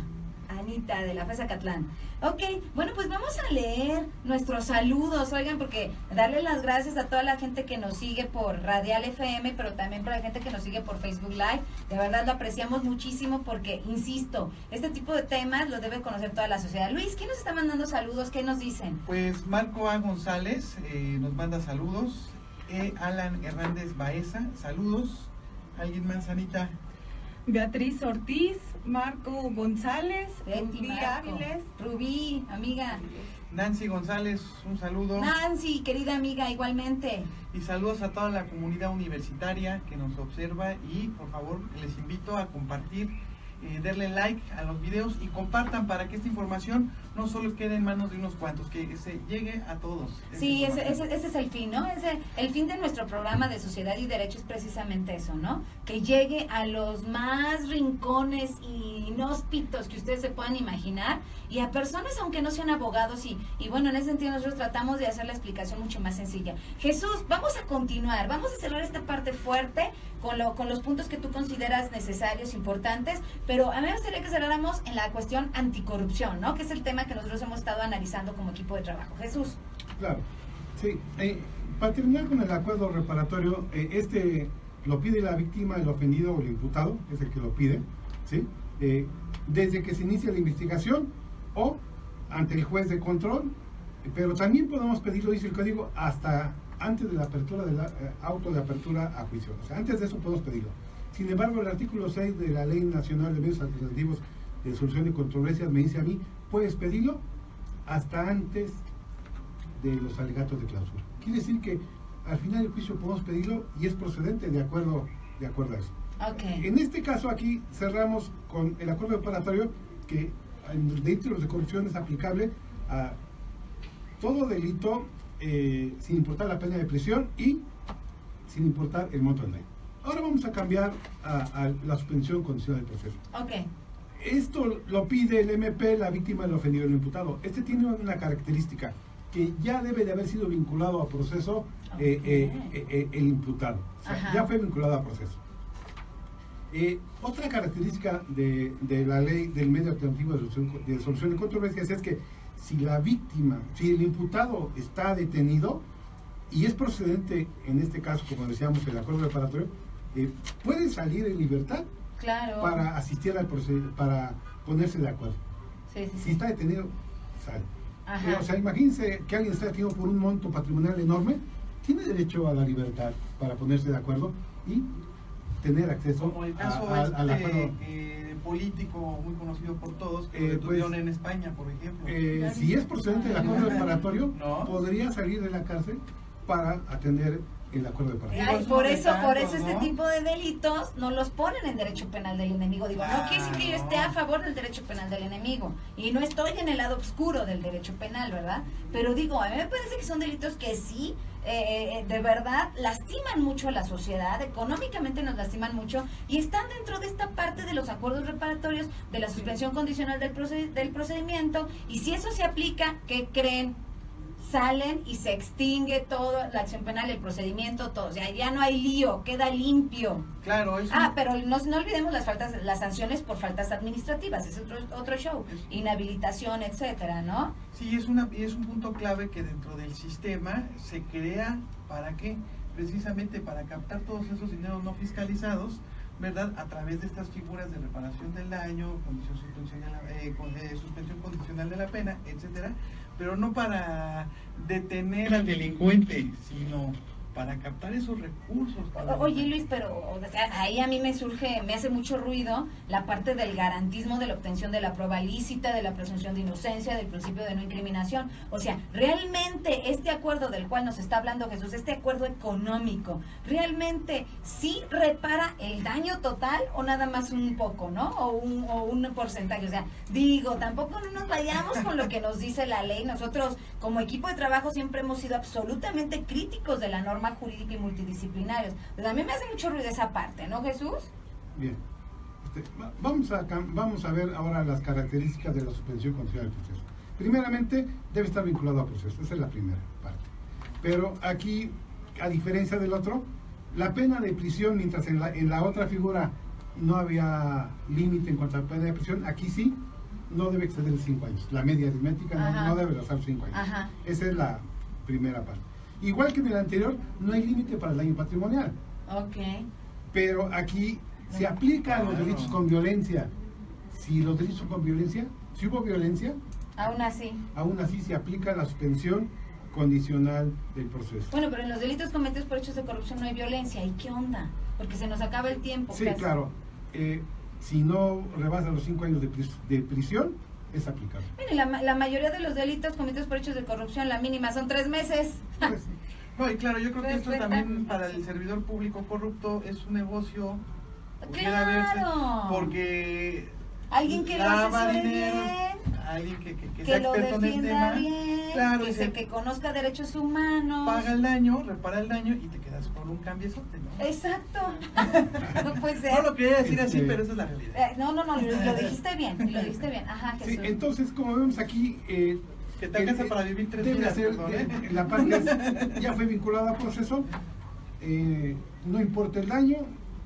de la FES Acatlán. Ok, bueno, pues vamos a leer nuestros saludos, oigan, porque darle las gracias a toda la gente que nos sigue por Radial FM, pero también por la gente que nos sigue por Facebook Live. De verdad lo apreciamos muchísimo porque, insisto, este tipo de temas lo debe conocer toda la sociedad. Luis, ¿quién nos está mandando saludos? ¿Qué nos dicen? Pues Marco A. González nos manda saludos. Alan Hernández Baeza, saludos. ¿Alguien más, Anita? Beatriz Ortiz, Marco González, Rubí Marco. Áviles. Rubí, amiga. Nancy González, un saludo. Nancy, querida amiga, igualmente. Y saludos a toda la comunidad universitaria que nos observa y por favor les invito a compartir, darle like a los videos y compartan para que esta información no solo quede en manos de unos cuantos, que se llegue a todos. Sí, ese es el fin, ¿no? El fin de nuestro programa de Sociedad y Derecho es precisamente eso, ¿no? Que llegue a los más rincones y inhóspitos que ustedes se puedan imaginar y a personas aunque no sean abogados y bueno, en ese sentido nosotros tratamos de hacer la explicación mucho más sencilla. Jesús, vamos a continuar, vamos a cerrar esta parte fuerte con los puntos que tú consideras necesarios, importantes, pero a mí me gustaría que cerráramos en la cuestión anticorrupción, ¿no? Que es el tema que nosotros hemos estado analizando como equipo de trabajo. Jesús. Claro, sí. Para terminar con el acuerdo reparatorio, lo pide la víctima, el ofendido o el imputado, es el que lo pide, ¿sí? Desde que se inicia la investigación o ante el juez de control, pero también podemos pedirlo, dice el código, hasta antes de la apertura del auto de apertura a juicio. O sea, antes de eso podemos pedirlo. Sin embargo, el artículo 6 de la Ley Nacional de Medios Alternativos de Solución de Controversias me dice a mí, puedes pedirlo hasta antes de los alegatos de clausura. Quiere decir que al final del juicio podemos pedirlo y es procedente de acuerdo a eso. Okay. En este caso aquí cerramos con el acuerdo reparatorio que en delitos de corrupción es aplicable a todo delito sin importar la pena de prisión y sin importar el monto del daño. Ahora vamos a cambiar a la suspensión condicional del proceso. Okay. Esto lo pide el MP, la víctima, el ofendido, el imputado. Este tiene una característica, que ya debe de haber sido vinculado a proceso el imputado. O sea, ya fue vinculado a proceso. Otra característica de la ley del medio alternativo de solución de controversias es que si la víctima, si el imputado está detenido y es procedente, en este caso, como decíamos, el acuerdo reparatorio, puede salir en libertad para asistir al procedimiento, para ponerse de acuerdo. Si está detenido, sale. O sea, imagínense que alguien está detenido por un monto patrimonial enorme, tiene derecho a la libertad para ponerse de acuerdo y tener acceso como el caso al acuerdo. Político muy conocido por todos, que detuvieron en España, por ejemplo. Si es procedente del acuerdo reparatorio, podría salir de la cárcel para atender el acuerdo reparatorio. Por eso este tipo de delitos no los ponen en derecho penal del enemigo. Digo, no quiere decir que yo esté a favor del derecho penal del enemigo y no estoy en el lado oscuro del derecho penal, ¿verdad? Pero digo, a mí me parece que son delitos que sí, de verdad, lastiman mucho a la sociedad, económicamente nos lastiman mucho y están dentro de esta parte de los acuerdos reparatorios, de la suspensión condicional del procedimiento, y si eso se aplica, ¿qué creen? Salen y se extingue toda la acción penal, el procedimiento, todo. O sea, ya no hay lío, queda limpio. Claro, eso. Pero no olvidemos las sanciones por faltas administrativas, es otro show. Inhabilitación, etcétera, ¿no? Sí, es un punto clave que dentro del sistema se crea para que, precisamente para captar todos esos dineros no fiscalizados, ¿verdad? A través de estas figuras de reparación del daño, suspensión condicional de la pena, etcétera, pero no para detener al delincuente, sino para captar esos recursos. Oye, Luis, pero ahí a mí me hace mucho ruido la parte del garantismo de la obtención de la prueba lícita, de la presunción de inocencia, del principio de no incriminación. O sea, realmente este acuerdo del cual nos está hablando Jesús, este acuerdo económico, ¿realmente sí repara el daño total o nada más un poco, ¿no? O un porcentaje. O sea, digo, tampoco no nos vayamos con lo que nos dice la ley. Nosotros, como equipo de trabajo, siempre hemos sido absolutamente críticos de la norma jurídica y multidisciplinarios. Pues a mí me hace mucho ruido esa parte, ¿no, Jesús? Bien. Vamos a ver ahora las características de la suspensión condicional del proceso. Primeramente, debe estar vinculado al proceso. Esa es la primera parte. Pero aquí, a diferencia del otro, la pena de prisión, mientras en la otra figura no había límite en cuanto a la pena de prisión, aquí sí, no debe exceder 5 años. La media aritmética no debe pasar 5 años. Ajá. Esa es la primera parte. Igual que en el anterior, no hay límite para el daño patrimonial. Ok. Pero aquí se aplica a los delitos con violencia. Si los delitos son con violencia, si hubo violencia, aún así se aplica la suspensión condicional del proceso. Bueno, pero en los delitos cometidos por hechos de corrupción no hay violencia. ¿Y qué onda? Porque se nos acaba el tiempo. Sí, claro. Si no rebasa los 5 años de prisión, es aplicable. Bueno, la mayoría de los delitos cometidos por hechos de corrupción, la mínima son 3 meses. Pues, no, y claro, yo creo que esto también para el servidor público corrupto es un negocio. Claro. Porque alguien que lo asesore bien, alguien que que lo defienda bien, claro, que conozca derechos humanos, paga el daño, repara el daño y te quedas con un cambiezote, ¿no? Exacto. No puede ser. No lo quería decir así, pero esa es la realidad. No, lo dijiste bien, Ajá, Jesús. Sí, entonces, como vemos aquí, que te alcanza para vivir 3 días. La parte ya fue vinculada al proceso, no importa el daño,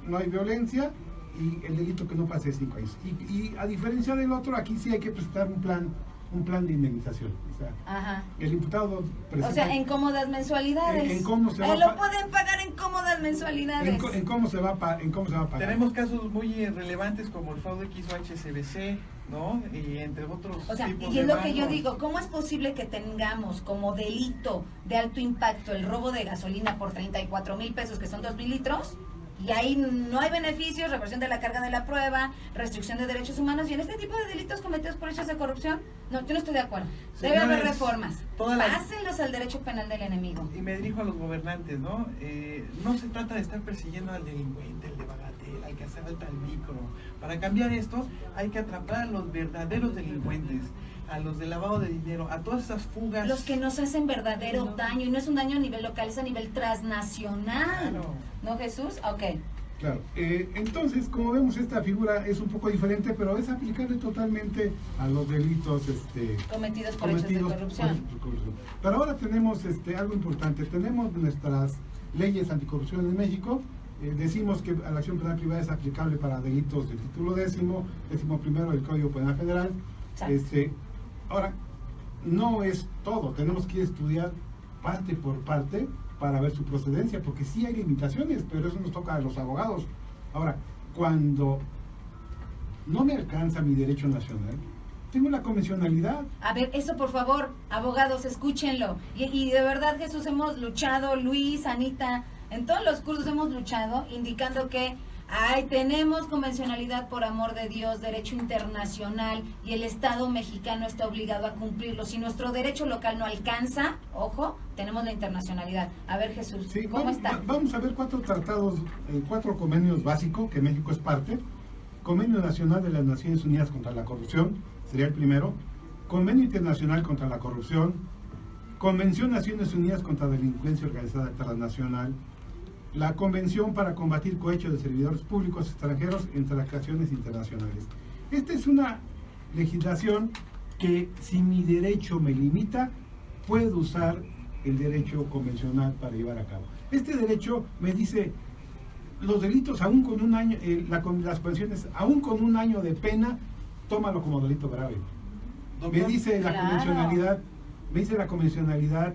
no hay violencia y el delito que no pase 5 años. Y a diferencia del otro, aquí sí hay que presentar un plan de indemnización. O sea, ajá, el imputado presenta, o sea, en cómodas mensualidades. En cómo se va lo pueden pagar en cómodas mensualidades. En cómo se va a pagar. Tenemos casos muy relevantes como el fraude que hizo HSBC, ¿no? Y entre otros. O sea, tipos y es de lo que yo bancos. digo, ¿cómo es posible que tengamos como delito de alto impacto el robo de gasolina por 34,000 pesos, que son 2,000 litros? Y ahí no hay beneficios, reversión de la carga de la prueba, restricción de derechos humanos. Y en este tipo de delitos cometidos por hechos de corrupción, no, yo no estoy de acuerdo. Debe haber reformas. Pásenlos al derecho penal del enemigo. Y me dirijo a los gobernantes, ¿no? No se trata de estar persiguiendo al delincuente, al de bagatela, al que asalta al micro. Para cambiar esto, hay que atrapar a los verdaderos delincuentes, a los de lavado de dinero, a todas esas fugas. Los que nos hacen verdadero daño, y no es un daño a nivel local, es a nivel transnacional. Claro. ¿No, Jesús? Ok. Claro. Entonces, como vemos, esta figura es un poco diferente, pero es aplicable totalmente a los delitos cometidos por hechos de corrupción. Pero ahora tenemos algo importante. Tenemos nuestras leyes anticorrupción en México, decimos que la acción penal privada es aplicable para delitos del título 10º del Código Penal Federal. Ahora, no es todo, tenemos que estudiar parte por parte para ver su procedencia, porque sí hay limitaciones, pero eso nos toca a los abogados. Ahora, cuando no me alcanza mi derecho nacional, tengo la convencionalidad. A ver, eso por favor, abogados, escúchenlo. Y de verdad, Jesús, hemos luchado, Luis, Anita, en todos los cursos hemos luchado, indicando que tenemos convencionalidad, por amor de Dios, derecho internacional, y el Estado mexicano está obligado a cumplirlo. Si nuestro derecho local no alcanza, ojo, tenemos la internacionalidad. A ver, Jesús, sí, ¿cómo está? Vamos a ver 4 tratados, 4 convenios básicos que México es parte. Convenio Nacional de las Naciones Unidas contra la Corrupción, sería el primero. Convenio Internacional contra la Corrupción. Convención Naciones Unidas contra la Delincuencia Organizada Transnacional. La Convención para combatir cohecho de servidores públicos extranjeros en transacciones internacionales. Esta es una legislación que, si mi derecho me limita, puedo usar el derecho convencional para llevar a cabo. Este derecho me dice, los delitos, aún con un año, las convenciones, aún con un año de pena, tómalo como delito grave. Doctor, Me dice la convencionalidad,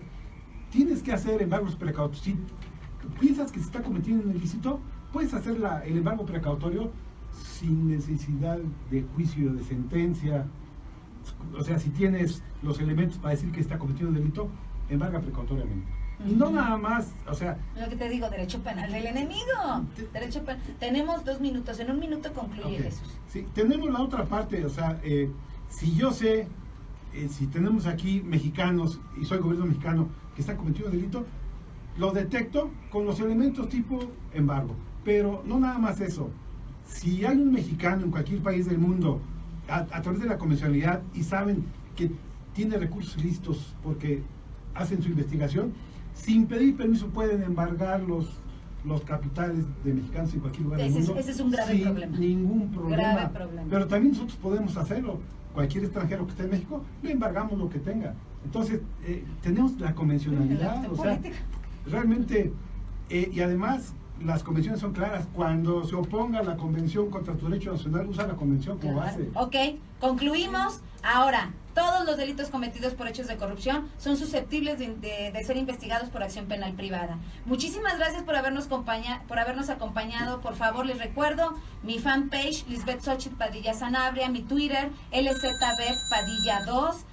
tienes que hacer embargos precautorios. Si piensas que se está cometiendo un ilícito, puedes hacer el embargo precautorio sin necesidad de juicio, de sentencia. O sea, si tienes los elementos para decir que está cometiendo un delito, embarga precautoriamente. Y no nada más, o sea... Lo que te digo, derecho penal del enemigo. Tenemos 2 minutos, en 1 minuto concluye, Jesús. Sí, tenemos la otra parte, o sea, si yo sé, si tenemos aquí mexicanos, y soy gobierno mexicano, que está cometiendo un delito, lo detecto con los elementos tipo embargo. Pero no nada más eso. Si hay un mexicano en cualquier país del mundo, a través de la convencionalidad, y saben que tiene recursos listos porque hacen su investigación, sin pedir permiso pueden embargar los capitales de mexicanos en cualquier lugar del mundo. Ese es un grave problema. Ningún problema. Grave problema. Pero también nosotros podemos hacerlo. Cualquier extranjero que esté en México, le embargamos lo que tenga. Entonces, tenemos la convencionalidad. O sea, realmente, y además, las convenciones son claras. Cuando se oponga a la convención contra tu derecho nacional, usa la convención como base. Ok, concluimos. Ahora, todos los delitos cometidos por hechos de corrupción son susceptibles de ser investigados por acción penal privada. Muchísimas gracias por habernos acompañado. Por favor, les recuerdo mi fanpage, Lisbeth Xochitl Padilla Sanabria, mi Twitter, LZB Padilla 2.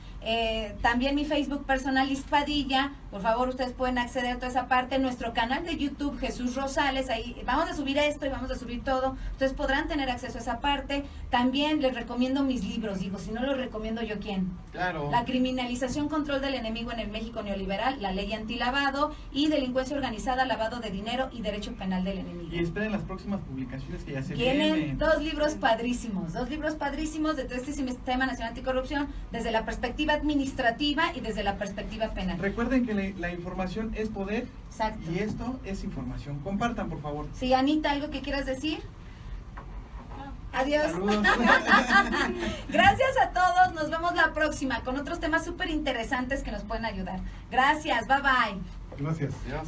También mi Facebook personal, Liz Padilla. Por favor, ustedes pueden acceder a toda esa parte. Nuestro canal de YouTube, Jesús Rosales. Ahí vamos a subir esto y vamos a subir todo. Ustedes podrán tener acceso a esa parte. También les recomiendo mis libros. Digo, si no los recomiendo yo, ¿quién? Claro. La criminalización, control del enemigo en el México neoliberal, la ley antilavado y delincuencia organizada, lavado de dinero y derecho penal del enemigo. Y esperen las próximas publicaciones que ya se Tienen vienen. 2 libros padrísimos de todo este Sistema Nacional Anticorrupción, desde la perspectiva administrativa y desde la perspectiva penal. Recuerden que la información es poder. Exacto. Y esto es información. Compartan, por favor. Sí, Anita, ¿algo que quieras decir? Adiós. Saludos. Gracias a todos, nos vemos la próxima con otros temas súper interesantes que nos pueden ayudar. Gracias, bye bye. Gracias. Adiós.